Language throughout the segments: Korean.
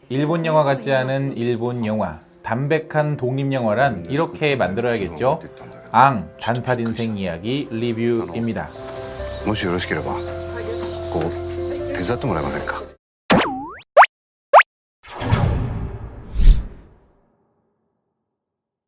일본 영화 같지 않은 일본 영화, 담백한 독립영화란 이렇게 만들어야겠죠? 앙, 단팥 인생 이야기 리뷰입니다. もしよろしければこう手伝ってもらえませんか?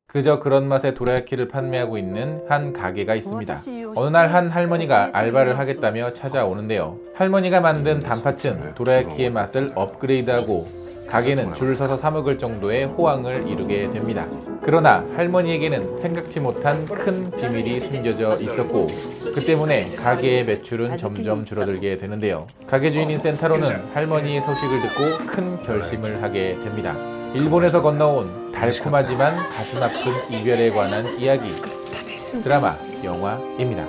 그저 그런 맛의 도라야키를 판매하고 있는 한 가게가 있습니다. 어느 날 한 할머니가 알바를 하겠다며 찾아오는데요. 할머니가 만든 단팥은 도라야키의 맛을 업그레이드하고 가게는 줄 서서 사 먹을 정도의 호황을 이루게 됩니다. 그러나 할머니에게는 생각지 못한 큰 비밀이 숨겨져 있었고 그 때문에 가게의 매출은 점점 줄어들게 되는데요. 가게 주인인 센타로는 할머니의 소식을 듣고 큰 결심을 하게 됩니다. 일본에서 건너온 달콤하지만 가슴 아픈 이별에 관한 이야기, 드라마, 영화입니다.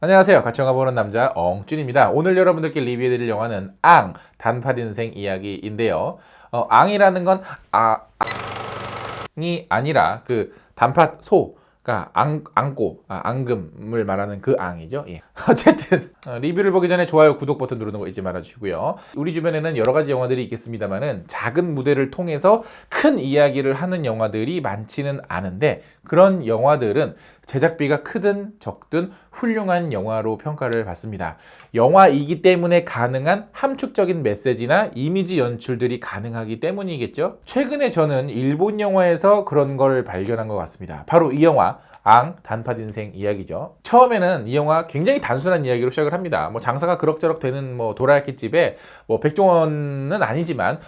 안녕하세요. 같이 영화 보는 남자 엉준입니다. 오늘 여러분들께 리뷰해드릴 영화는 앙, 단팥 인생 이야기인데요. 앙이라는 건 앙이 아니라 그 단팥 소가 앙금을 말하는 그 앙이죠. 예. 어쨌든 리뷰를 보기 전에 좋아요, 구독 버튼 누르는 거 잊지 말아주시고요. 우리 주변에는 여러 가지 영화들이 있겠습니다만은 작은 무대를 통해서 큰 이야기를 하는 영화들이 많지는 않은데 그런 영화들은 제작비가 크든 적든 훌륭한 영화로 평가를 받습니다. 영화이기 때문에 가능한 함축적인 메시지나 이미지 연출들이 가능하기 때문이겠죠. 최근에 저는 일본 영화에서 그런 걸 발견한 것 같습니다. 바로 이 영화 앙, 단팥 인생 이야기죠. 처음에는 이 영화 굉장히 단순한 이야기로 시작을 합니다. 뭐 장사가 그럭저럭 되는 뭐 도라야키 집에 뭐 백종원은 아니지만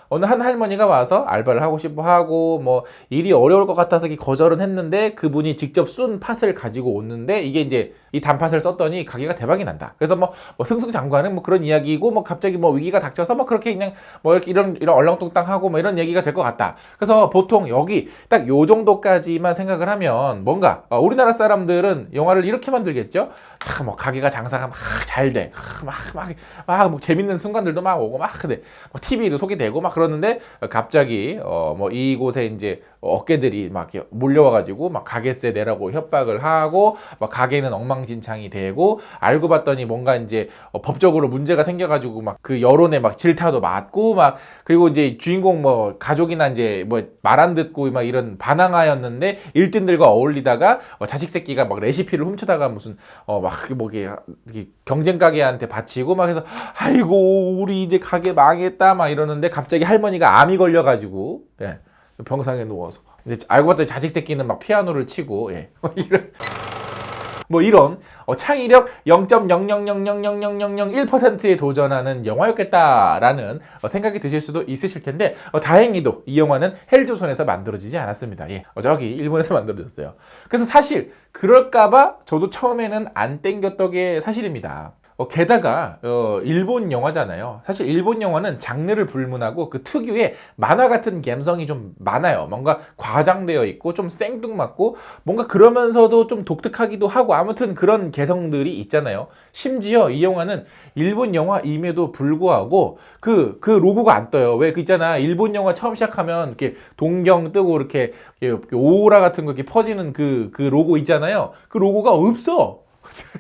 어느 한 할머니가 와서 알바를 하고 싶어 하고 뭐 일이 어려울 것 같아서 거절은 했는데 그분이 직접 쏜 팥을 가지고 오는데 이게 이제 이 단팥을 썼더니 가게가 대박이 난다. 그래서 뭐 승승장구하는 뭐 그런 이야기고 뭐 갑자기 뭐 위기가 닥쳐서 뭐 그렇게 그냥 뭐 이렇게 이런 얼렁뚱땅하고 뭐 이런 얘기가 될 것 같다. 그래서 보통 여기 딱 요 정도까지만 생각을 하면 뭔가 우리나라 사람들은 영화를 이렇게 만들겠죠. 뭐 가게가 장사가 막 잘 돼, 막 뭐 재밌는 순간들도 막 오고 막 근데 뭐 TV도 소개되고 막 그러는데 갑자기 뭐 이곳에 이제 어깨들이 막 몰려와가지고 막 가게세 내라고 협박을 하고 막 가게는 엉망진창이 되고 알고 봤더니 뭔가 이제 법적으로 문제가 생겨가지고 막 그 여론에 막 질타도 맞고 막 그리고 이제 주인공 뭐 가족이나 이제 뭐 말 안 듣고 막 이런 반항아였는데 일진들과 어울리다가 자식 새끼가 막 레시피를 훔쳐다가 무슨 막 뭐 이게 경쟁 가게한테 바치고 막 해서 아이고 우리 이제 가게 망했다 막 이러는데 갑자기 할머니가 암이 걸려가지고 예. 병상에 누워서 이제 알고 봤더니 자식 새끼는 막 피아노를 치고 예. 이런 창의력 0.000000001%에 도전하는 영화였겠다라는 생각이 드실 수도 있으실 텐데 다행히도 이 영화는 헬조선에서 만들어지지 않았습니다. 예. 저기 일본에서 만들어졌어요. 그래서 사실 그럴까봐 저도 처음에는 안 땡겼던 게 사실입니다. 게다가 일본 영화잖아요. 사실 일본 영화는 장르를 불문하고 그 특유의 만화 같은 감성이 좀 많아요. 뭔가 과장되어 있고 좀 생뚱맞고 뭔가 그러면서도 좀 독특하기도 하고 아무튼 그런 개성들이 있잖아요. 심지어 이 영화는 일본 영화임에도 불구하고 그 로고가 안 떠요. 왜 그 있잖아. 일본 영화 처음 시작하면 이렇게 동경 뜨고 이렇게 오라 같은 거 이렇게 퍼지는 그 로고 있잖아요. 그 로고가 없어.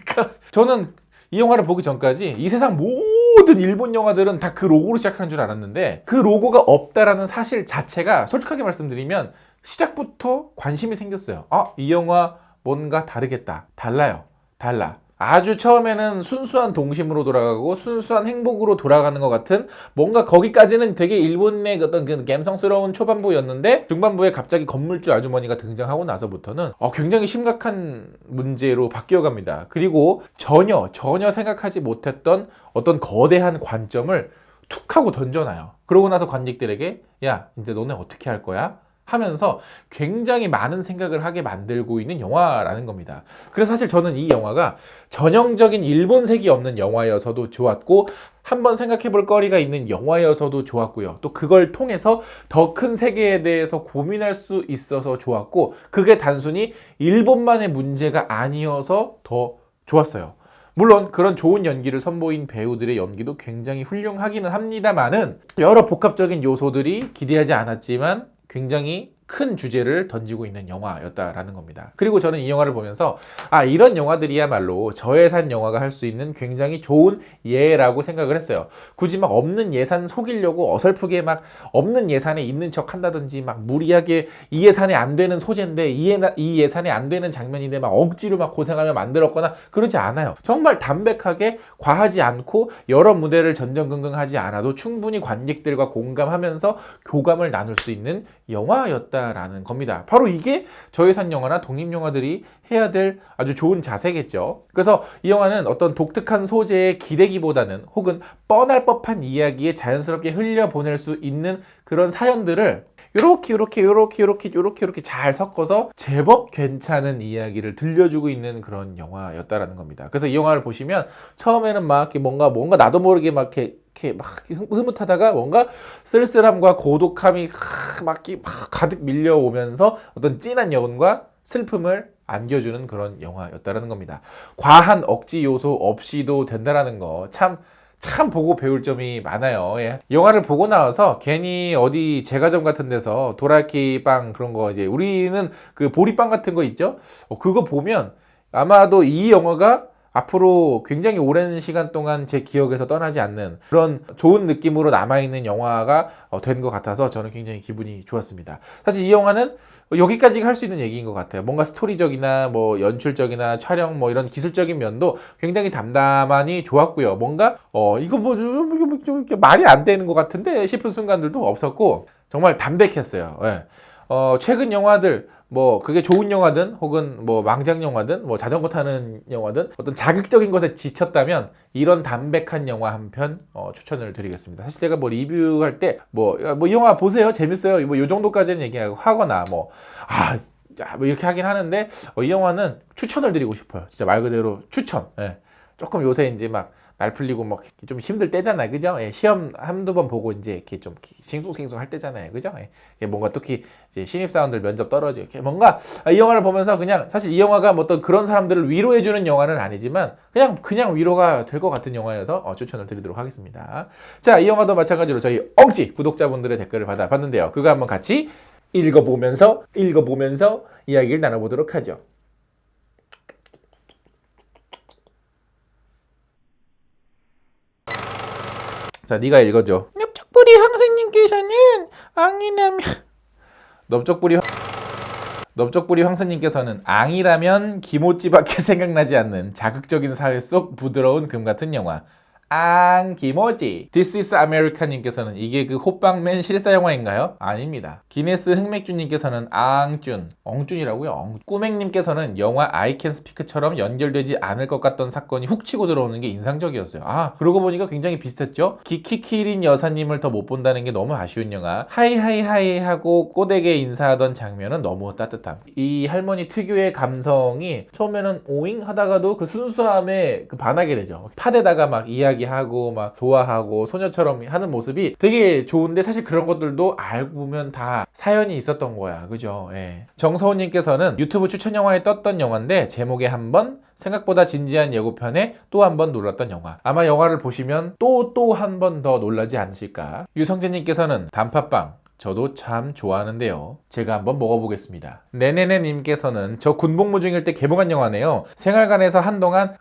그러니까 저는 이 영화를 보기 전까지 이 세상 모든 일본 영화들은 다 그 로고로 시작하는 줄 알았는데 그 로고가 없다라는 사실 자체가 솔직하게 말씀드리면 시작부터 관심이 생겼어요. 이 영화 뭔가 다르겠다. 달라요. 달라. 아주 처음에는 순수한 동심으로 돌아가고 순수한 행복으로 돌아가는 것 같은 뭔가 거기까지는 되게 일본의 어떤 그 감성스러운 초반부였는데 중반부에 갑자기 건물주 아주머니가 등장하고 나서부터는 굉장히 심각한 문제로 바뀌어갑니다. 그리고 전혀 생각하지 못했던 어떤 거대한 관점을 툭 하고 던져놔요. 그러고 나서 관객들에게 야 이제 너네 어떻게 할 거야? 하면서 굉장히 많은 생각을 하게 만들고 있는 영화라는 겁니다. 그래서 사실 저는 이 영화가 전형적인 일본색이 없는 영화여서도 좋았고 한번 생각해 볼 거리가 있는 영화여서도 좋았고요. 또 그걸 통해서 더 큰 세계에 대해서 고민할 수 있어서 좋았고 그게 단순히 일본만의 문제가 아니어서 더 좋았어요. 물론 그런 좋은 연기를 선보인 배우들의 연기도 굉장히 훌륭하기는 합니다만은 여러 복합적인 요소들이 기대하지 않았지만 굉장히 큰 주제를 던지고 있는 영화였다라는 겁니다. 그리고 저는 이 영화를 보면서 이런 영화들이야말로 저예산 영화가 할 수 있는 굉장히 좋은 예라고 생각을 했어요. 굳이 막 없는 예산 속이려고 어설프게 막 없는 예산에 있는 척 한다든지 막 무리하게 이 예산에 안 되는 소재인데 이 예산에 안 되는 장면인데 막 억지로 막 고생하며 만들었거나 그러지 않아요. 정말 담백하게 과하지 않고 여러 무대를 전전긍긍하지 않아도 충분히 관객들과 공감하면서 교감을 나눌 수 있는 영화였다라는 겁니다. 바로 이게 저예산 영화나 독립영화들이 해야 될 아주 좋은 자세겠죠. 그래서 이 영화는 어떤 독특한 소재에 기대기보다는 혹은 뻔할 법한 이야기에 자연스럽게 흘려보낼 수 있는 그런 사연들을 요렇게 잘 섞어서 제법 괜찮은 이야기를 들려주고 있는 그런 영화였다라는 겁니다. 그래서 이 영화를 보시면 처음에는 막 뭔가 나도 모르게 막 이렇게 막 흐뭇하다가 뭔가 쓸쓸함과 고독함이 막 가득 밀려오면서 어떤 진한 여운과 슬픔을 안겨주는 그런 영화였다라는 겁니다. 과한 억지 요소 없이도 된다라는 거 참 보고 배울 점이 많아요. 예. 영화를 보고 나와서 괜히 어디 제과점 같은 데서 도라키 빵 그런 거 이제 우리는 그 보리빵 같은 거 있죠? 그거 보면 아마도 이 영화가 앞으로 굉장히 오랜 시간 동안 제 기억에서 떠나지 않는 그런 좋은 느낌으로 남아있는 영화가 된 것 같아서 저는 굉장히 기분이 좋았습니다. 사실 이 영화는 여기까지 할 수 있는 얘기인 것 같아요. 뭔가 스토리적이나 뭐 연출적이나 촬영 뭐 이런 기술적인 면도 굉장히 담담하니 좋았고요. 뭔가 이거 뭐 좀 말이 안 되는 것 같은데 싶은 순간들도 없었고 정말 담백했어요. 예. 최근 영화들 뭐 그게 좋은 영화든 혹은 뭐 망작 영화든 뭐 자전거 타는 영화든 어떤 자극적인 것에 지쳤다면 이런 담백한 영화 한 편 추천을 드리겠습니다. 사실 제가 뭐 리뷰할 때 뭐 이 영화 보세요 재밌어요 뭐 요 정도까지는 얘기하거나 뭐 이렇게 하긴 하는데 이 영화는 추천을 드리고 싶어요. 진짜 말 그대로 추천. 예. 조금 요새 이제 막 날 풀리고 막 좀 힘들 때잖아요. 그죠? 예, 시험 한두 번 보고 이제 이렇게 좀 싱숭생숭 할 때잖아요. 그죠? 예, 뭔가 특히 이제 신입사원들 면접 떨어지고 이렇게 뭔가 이 영화를 보면서 그냥 사실 이 영화가 뭐 어떤 그런 사람들을 위로해주는 영화는 아니지만 그냥 위로가 될 것 같은 영화여서 추천을 드리도록 하겠습니다. 자, 이 영화도 마찬가지로 저희 엉찌 구독자분들의 댓글을 받아봤는데요. 그거 한번 같이 읽어보면서 이야기를 나눠보도록 하죠. 자, 네가 읽어줘. 넓적부리 황새님께서는 넓적부리 황새님께서는 앙이라면 기모찌밖에 생각나지 않는 자극적인 사회 속 부드러운 금 같은 영화. 기모찌. This is America 님께서는 이게 그 호빵맨 실사 영화인가요? 아닙니다. 기네스 흑맥주님께서는 엉준이라고요? 꾸맹님께서는 영화 I Can Speak처럼 연결되지 않을 것 같던 사건이 훅 치고 들어오는 게 인상적이었어요. 그러고 보니까 굉장히 비슷했죠? 키키키린 여사님을 더 못 본다는 게 너무 아쉬운 영화. 하이하이하이 하고 꼬대게 인사하던 장면은 너무 따뜻함. 이 할머니 특유의 감성이 처음에는 오잉 하다가도 그 순수함에 반하게 되죠. 팟에다가 막 이야기하고 막 좋아하고 소녀처럼 하는 모습이 되게 좋은데 사실 그런 것들도 알고 보면 다 사연이 있었던 거야. 그죠? 예. 정서훈님께서는 유튜브 추천 영화에 떴던 영화인데 제목에 한 번, 생각보다 진지한 예고편에 또 한 번 놀랐던 영화. 아마 영화를 보시면 또 한 번 더 놀라지 않으실까. 유성재님께서는 단팥빵. 저도 참 좋아하는데요. 제가 한번 먹어보겠습니다. 네네네님께서는 저 군복무 중일 때 개봉한 영화네요. 생활관에서 한동안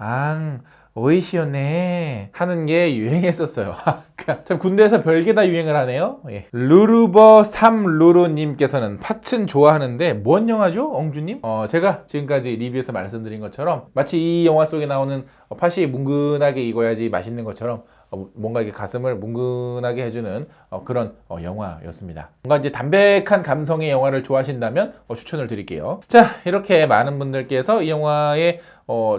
오이시오네 하는 게 유행했었어요. 참 군대에서 별게 다 유행을 하네요. 예. 루루버 3루루님께서는 팥은 좋아하는데 뭔 영화죠? 엉주님? 제가 지금까지 리뷰에서 말씀드린 것처럼 마치 이 영화 속에 나오는 팥이 뭉근하게 익어야지 맛있는 것처럼 뭔가 이게 가슴을 뭉근하게 해주는 그런 영화였습니다. 뭔가 이제 담백한 감성의 영화를 좋아하신다면 추천을 드릴게요. 자, 이렇게 많은 분들께서 이 영화의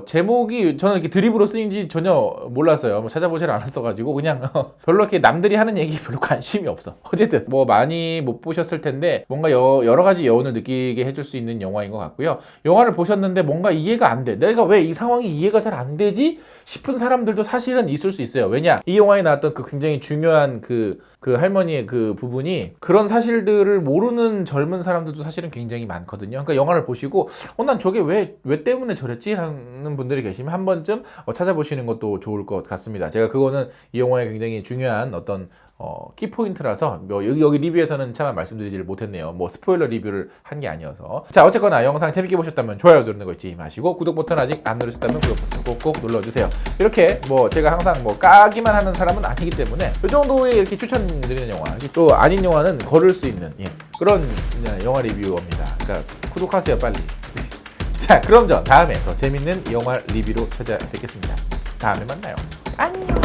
제목이 저는 이렇게 드립으로 쓰인지 전혀 몰랐어요. 찾아보질 않았어가지고 그냥 별로 이렇게 남들이 하는 얘기 별로 관심이 없어. 어쨌든 뭐 많이 못 보셨을 텐데 뭔가 여러 가지 여운을 느끼게 해줄 수 있는 영화인 것 같고요. 영화를 보셨는데 뭔가 이해가 안 돼. 내가 왜 이 상황이 이해가 잘 안 되지? 싶은 사람들도 사실은 있을 수 있어요. 왜냐? 이 영화에 나왔던 그 굉장히 중요한 그 할머니의 그 부분이 그런 사실들을 모르는 젊은 사람들도 사실은 굉장히 많거든요. 그러니까 영화를 보시고 난 저게 왜 때문에 저랬지? 라는 모르는 분들이 계시면 한 번쯤 찾아보시는 것도 좋을 것 같습니다. 제가 그거는 이 영화의 굉장히 중요한 어떤 키포인트라서 뭐 여기 리뷰에서는 차마 말씀드리지를 못했네요. 뭐 스포일러 리뷰를 한 게 아니어서. 자, 어쨌거나 영상 재밌게 보셨다면 좋아요 누르는 거 잊지 마시고 구독 버튼 아직 안 누르셨다면 구독 버튼 꼭꼭 눌러주세요. 이렇게 뭐 제가 항상 뭐 까기만 하는 사람은 아니기 때문에 이 정도의 이렇게 추천드리는 영화, 또 아닌 영화는 거를 수 있는 그런 영화 리뷰입니다. 그러니까 구독하세요 빨리. 자, 그럼 저 다음에 더 재밌는 영화 리뷰로 찾아뵙겠습니다. 다음에 만나요. 안녕.